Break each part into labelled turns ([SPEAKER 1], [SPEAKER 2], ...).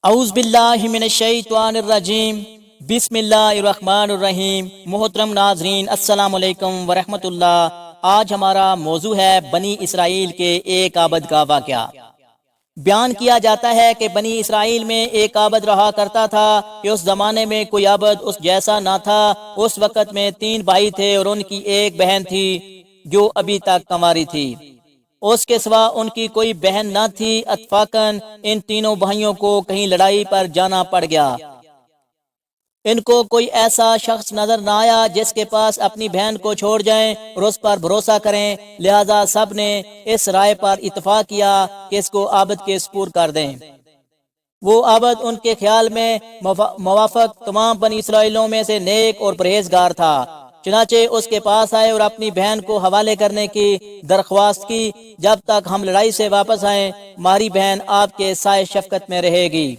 [SPEAKER 1] اعوذ باللہ من الشیطان الرجیم، بسم اللہ الرحمن الرحیم۔ محترم ناظرین، السلام علیکم ورحمۃ اللہ۔ آج ہمارا موضوع ہے بنی اسرائیل کے ایک عابد کا واقعہ۔ بیان کیا جاتا ہے کہ بنی اسرائیل میں ایک عابد رہا کرتا تھا کہ اس زمانے میں کوئی عابد اس جیسا نہ تھا۔ اس وقت میں 3 بھائی تھے اور ان کی ایک بہن تھی جو ابھی تک کنواری تھی۔ اس کے سوا ان کی کوئی بہن نہ تھی۔ اتفاقاً ان تینوں بھائیوں کو کہیں لڑائی پر جانا پڑ گیا۔ ان کو کوئی ایسا شخص نظر نہ آیا جس کے پاس اپنی بہن کو چھوڑ جائیں اور اس پر بھروسہ کریں، لہذا سب نے اس رائے پر اتفاق کیا کہ اس کو عابد کے سپرد کر دیں۔ وہ عابد ان کے خیال میں موافق تمام بنی اسرائیلوں میں سے نیک اور پرہیزگار تھا۔ چنانچہ اس کے پاس آئے اور اپنی بہن کو حوالے کرنے کی درخواست کی۔ جب تک ہم لڑائی سے واپس آئیں ہماری بہن آپ کے سائے شفقت میں رہے گی۔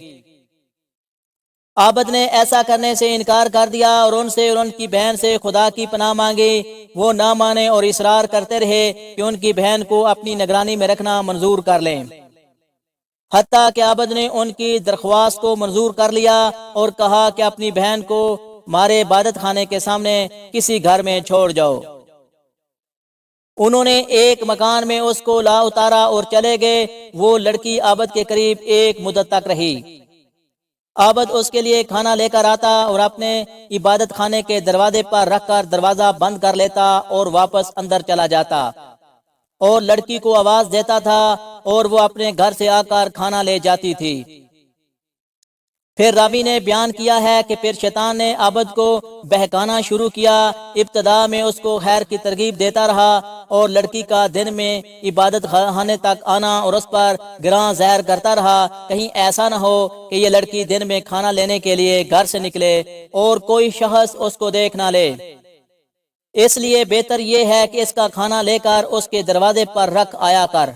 [SPEAKER 1] عابد نے ایسا کرنے سے انکار کر دیا اور ان سے اور ان کی بہن سے خدا کی پناہ مانگی۔ وہ نہ مانے اور اصرار کرتے رہے کہ ان کی بہن کو اپنی نگرانی میں رکھنا منظور کر لیں، حتیٰ کہ عابد نے ان کی درخواست کو منظور کر لیا اور کہا کہ اپنی بہن کو ہمارے عبادت خانے کے سامنے کسی گھر میں چھوڑ جاؤ۔ انہوں نے ایک مکان میں اس کو لا اتارا اور چلے گئے۔ وہ لڑکی عابد کے قریب ایک مدت تک رہی۔ عابد اس کے لیے کھانا لے کر آتا اور اپنے عبادت خانے کے دروازے پر رکھ کر دروازہ بند کر لیتا اور واپس اندر چلا جاتا اور لڑکی کو آواز دیتا تھا اور وہ اپنے گھر سے آ کر کھانا لے جاتی تھی۔ پھر راوی نے بیان کیا ہے کہ پھر شیطان نے عابد کو بہکانا شروع کیا۔ ابتدا میں اس کو خیر کی ترغیب دیتا رہا اور لڑکی کا دن میں عبادت خانے تک آنا اور اس پر گراں زہر کرتا رہا، کہیں ایسا نہ ہو کہ یہ لڑکی دن میں کھانا لینے کے لیے گھر سے نکلے اور کوئی شخص اس کو دیکھ نہ لے۔ اس لیے بہتر یہ ہے کہ اس کا کھانا لے کر اس کے دروازے پر رکھ آیا کر،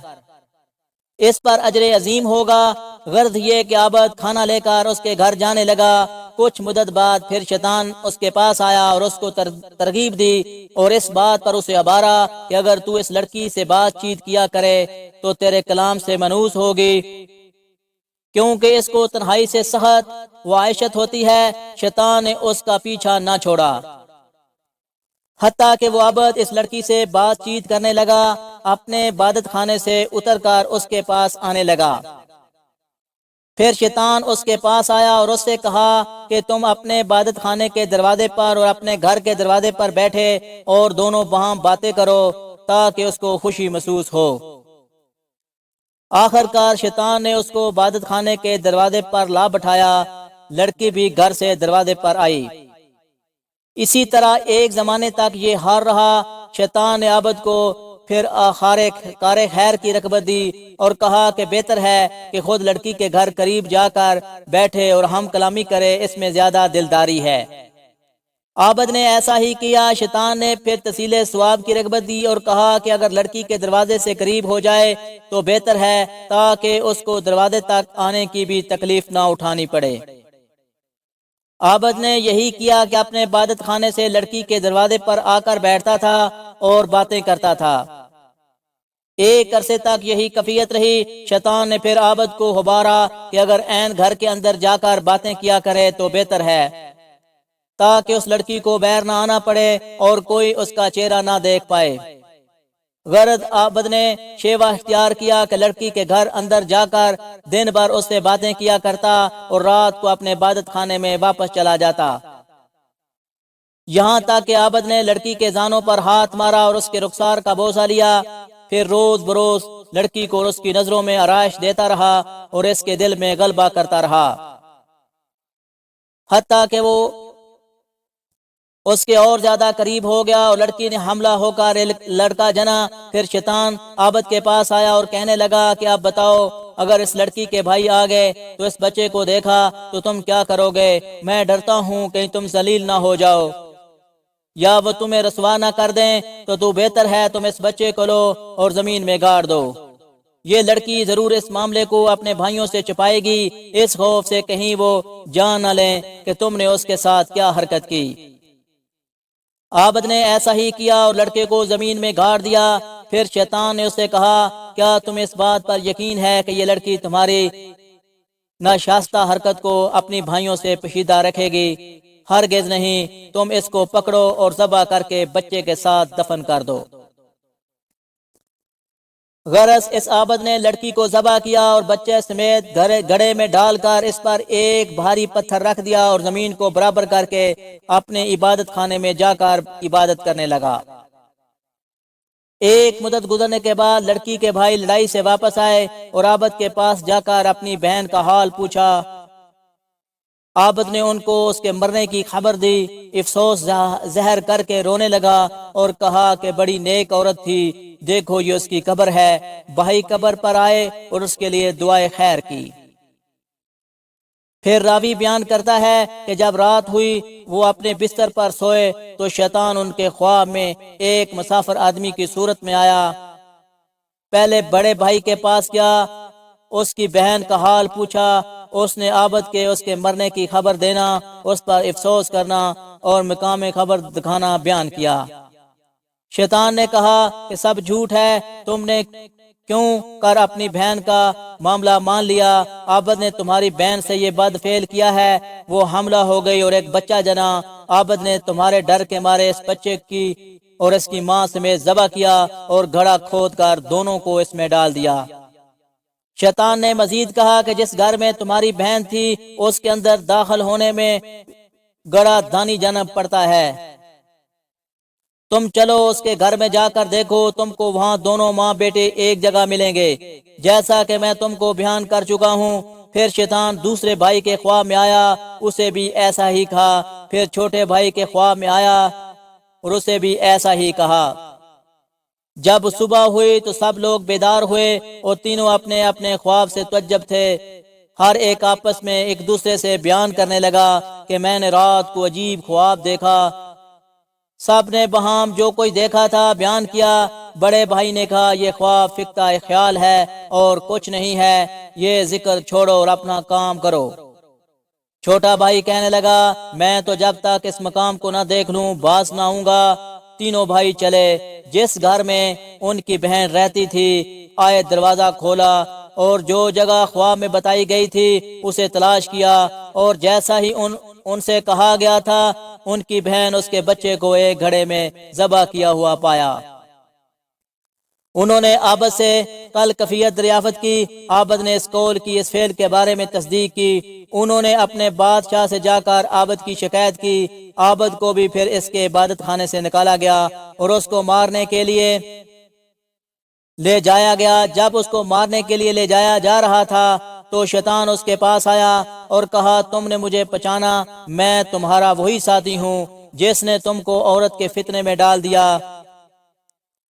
[SPEAKER 1] اس پر اجر عظیم ہوگا۔ غرض یہ کہ عابد کھانا لے کر اس کے گھر جانے لگا۔ کچھ مدت بعد پھر شیطان اس کے پاس آیا اور اس کو ترغیب دی اور اس بات پر اسے ابھارا کہ اگر تو اس لڑکی سے بات چیت کیا کرے تو تیرے کلام سے منحوس ہوگی، کیونکہ اس کو تنہائی سے سخت و عائشت ہوتی ہے۔ شیطان نے اس کا پیچھا نہ چھوڑا، حتیٰ کہ وہ عابد اس لڑکی سے بات چیت کرنے لگا، اپنے عبادت خانے سے اتر کر اس کے پاس آنے لگا۔ پھر شیطان اس کے پاس آیا اور اس سے کہا کہ تم اپنے عبادت خانے کے دروازے پر اور اپنے گھر کے دروازے پر بیٹھے اور دونوں وہاں باتیں کرو تاکہ اس کو خوشی محسوس ہو۔ آخر کار شیطان نے اس کو عبادت خانے کے دروازے پر لا بٹھایا۔ لڑکی بھی گھر سے دروازے پر آئی۔ اسی طرح ایک زمانے تک یہ حال رہا۔ شیطان نے عابد کو پھر کار خیر کی رغبت دی اور کہا کہ بہتر ہے کہ خود لڑکی کے گھر قریب جا کر بیٹھے اور ہم کلامی کرے، اس میں زیادہ دلداری ہے۔ عابد نے ایسا ہی کیا۔ شیطان نے پھر تحصیل ثواب کی رغبت دی اور کہا کہ اگر لڑکی کے دروازے سے قریب ہو جائے تو بہتر ہے تاکہ اس کو دروازے تک آنے کی بھی تکلیف نہ اٹھانی پڑے۔ عابد نے یہی کیا کہ اپنے عبادت خانے سے لڑکی کے دروازے پر آ کر بیٹھتا تھا اور باتیں کرتا تھا۔ ایک عرصے تک یہی کیفیت رہی۔ شیطان نے پھر عابد کو ابھارا کہ اگر عین گھر کے اندر جا کر باتیں کیا کرے تو بہتر ہے تاکہ اس لڑکی کو باہر نہ آنا پڑے اور کوئی اس کا چہرہ نہ دیکھ پائے۔ غرض عابد نے شیوہ اختیار کیا کہ لڑکی کے گھر اندر جا کر دن بھر اس سے باتیں کیا کرتا اور رات کو اپنے عبادت خانے میں واپس چلا جاتا، یہاں تک کہ عابد نے لڑکی کے زانوں پر ہاتھ مارا اور اس کے رخسار کا بوسہ لیا۔ پھر روز بروز لڑکی کو اس کی نظروں میں آرائش دیتا رہا اور اس کے دل میں غلبہ کرتا رہا، حتیٰ کہ وہ اس کے اور زیادہ قریب ہو گیا اور لڑکی نے حاملہ ہو کر لڑکا جنا۔ پھر شیطان عابد کے پاس آیا اور کہنے لگا کہ اب بتاؤ، اگر اس لڑکی کے بھائی آ گئے تو اس بچے کو دیکھا تو تم کیا کرو گے؟ میں ڈرتا ہوں کہیں تم ذلیل نہ ہو جاؤ یا وہ تمہیں رسوا نہ کر دیں، تو بہتر ہے تم اس بچے کو لو اور زمین میں گاڑ دو۔ یہ لڑکی ضرور اس معاملے کو اپنے بھائیوں سے چھپائے گی، اس خوف سے کہیں وہ جان نہ لیں کہ تم نے اس کے ساتھ کیا حرکت کی۔ عابد نے ایسا ہی کیا اور لڑکے کو زمین میں گاڑ دیا۔ پھر شیطان نے اسے کہا، کیا تم اس بات پر یقین ہے کہ یہ لڑکی تمہاری ناشائستہ حرکت کو اپنی بھائیوں سے پوشیدہ رکھے گی، ہرگز نہیں، تم اس کو پکڑو اور ذبح کر کے بچے کے ساتھ دفن کر دو۔ غرض اس عابد نے لڑکی کو ذبح کیا اور بچے سمیت گڑھے میں ڈال کر اس پر ایک بھاری پتھر رکھ دیا اور زمین کو برابر کر کے اپنے عبادت خانے میں جا کر عبادت کرنے لگا۔ ایک مدت گزرنے کے بعد لڑکی کے بھائی لڑائی سے واپس آئے اور عابد کے پاس جا کر اپنی بہن کا حال پوچھا۔ عابد نے ان کو اس کے مرنے کی خبر دی۔ افسوس ظاہر کر کے رونے لگا اور کہا کہ بڑی نیک عورت تھی، دیکھو یہ اس کی قبر ہے۔ بھائی قبر پر آئے اور اس کے لیے دعائے خیر کی۔ پھر راوی بیان کرتا ہے کہ جب رات ہوئی وہ اپنے بستر پر سوئے تو شیطان ان کے خواب میں ایک مسافر آدمی کی صورت میں آیا۔ پہلے بڑے بھائی کے پاس گیا، اس کی بہن کا حال پوچھا۔ اس نے عابد کے اس کے مرنے کی خبر دینا، اس پر افسوس کرنا اور مقام خبر دکھانا بیان کیا۔ شیطان نے کہا کہ سب جھوٹ ہے، تم نے کیوں کر اپنی بہن کا معاملہ مان لیا؟ عابد نے تمہاری بہن سے یہ بد فعل کیا ہے، وہ حاملہ ہو گئی اور ایک بچہ جنا۔ عابد نے تمہارے ڈر کے مارے اس بچے کی اور اس کی ماں سمیت ذبح کیا اور گڑھا کھود کر دونوں کو اس میں ڈال دیا۔ شیطان نے مزید کہا کہ جس گھر میں تمہاری بہن تھی اس کے اندر داخل ہونے میں گڑھا دانی جنم پڑتا ہے۔ تم چلو اس کے گھر میں جا کر دیکھو، تم کو وہاں دونوں ماں بیٹے ایک جگہ ملیں گے، جیسا کہ میں تم کو بیان کر چکا ہوں۔ پھر شیطان دوسرے بھائی کے خواب میں آیا، اسے بھی ایسا ہی کہا۔ پھر چھوٹے بھائی کے خواب میں آیا اور اسے بھی ایسا ہی کہا۔ جب صبح ہوئی تو سب لوگ بیدار ہوئے اور تینوں اپنے اپنے خواب سے تعجب تھے۔ ہر ایک آپس میں ایک دوسرے سے بیان کرنے لگا کہ میں نے رات کو عجیب خواب دیکھا۔ سب نے بہام جو کوئی دیکھا تھا بیان کیا۔ بڑے بھائی نے کہا یہ خواب فکتہ خیال ہے اور کچھ نہیں ہے، یہ ذکر چھوڑو اور اپنا کام کرو۔ چھوٹا بھائی کہنے لگا میں تو جب تک اس مقام کو نہ دیکھ لوں باز نہ آؤں گا۔ تینوں بھائی چلے، جس گھر میں ان کی بہن رہتی تھی آئے دروازہ کھولا اور جو جگہ خواب میں بتائی گئی تھی اسے تلاش کیا، اور جیسا ہی ان سے کہا گیا تھا ان کی بہن اس کے بچے کو ایک گھڑے میں ذبح کیا ہوا پایا۔ انہوں نے عابد سے کل کفیت دریافت کی۔ عابد نے اس قول کی اس فعل کے بارے میں تصدیق کی۔ انہوں نے اپنے بادشاہ سے جا کر عابد کی شکایت کی۔ عابد کو بھی پھر اس کے عبادت خانے سے نکالا گیا اور اس کو مارنے کے لیے لے جایا گیا۔ جب اس کو مارنے کے لیے لے جایا جا رہا تھا تو شیطان اس کے پاس آیا اور کہا تم نے مجھے پہچانا، میں تمہارا وہی ساتھی ہوں جس نے تم کو عورت کے فتنے میں ڈال دیا،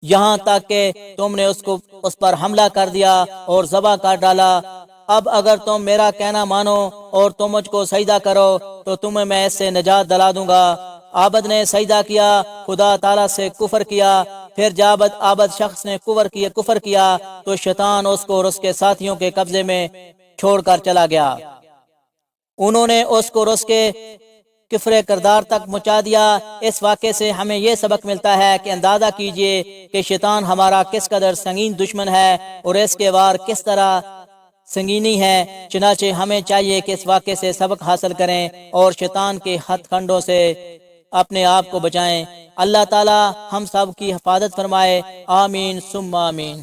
[SPEAKER 1] یہاں تک کہ تم نے اس پر حملہ کر دیا اور ذبح کر ڈالا۔ اب اگر تم میرا کہنا مانو اور تم مجھ کو سجدہ کرو تو تمہیں میں اس سے نجات دلا دوں گا۔ عابد نے سجدہ کیا، خدا تعالیٰ سے کفر کیا۔ پھر جب عابد شخص نے کفر کیا تو شیطان اس کو اور اس کے ساتھیوں کے قبضے میں چھوڑ کر چلا گیا۔ انہوں نے اس کو رس کے کفر کردار تک مچا دیا۔ اس واقعے سے ہمیں یہ سبق ملتا ہے کہ اندازہ کیجئے کہ شیطان ہمارا کس قدر سنگین دشمن ہے اور اس کے وار کس طرح سنگینی ہے۔ چنانچہ ہمیں چاہیے کہ اس واقعے سے سبق حاصل کریں اور شیطان کے ہتھ کنڈوں سے اپنے آپ کو بچائیں۔ اللہ تعالی ہم سب کی حفاظت فرمائے، آمین ثم آمین۔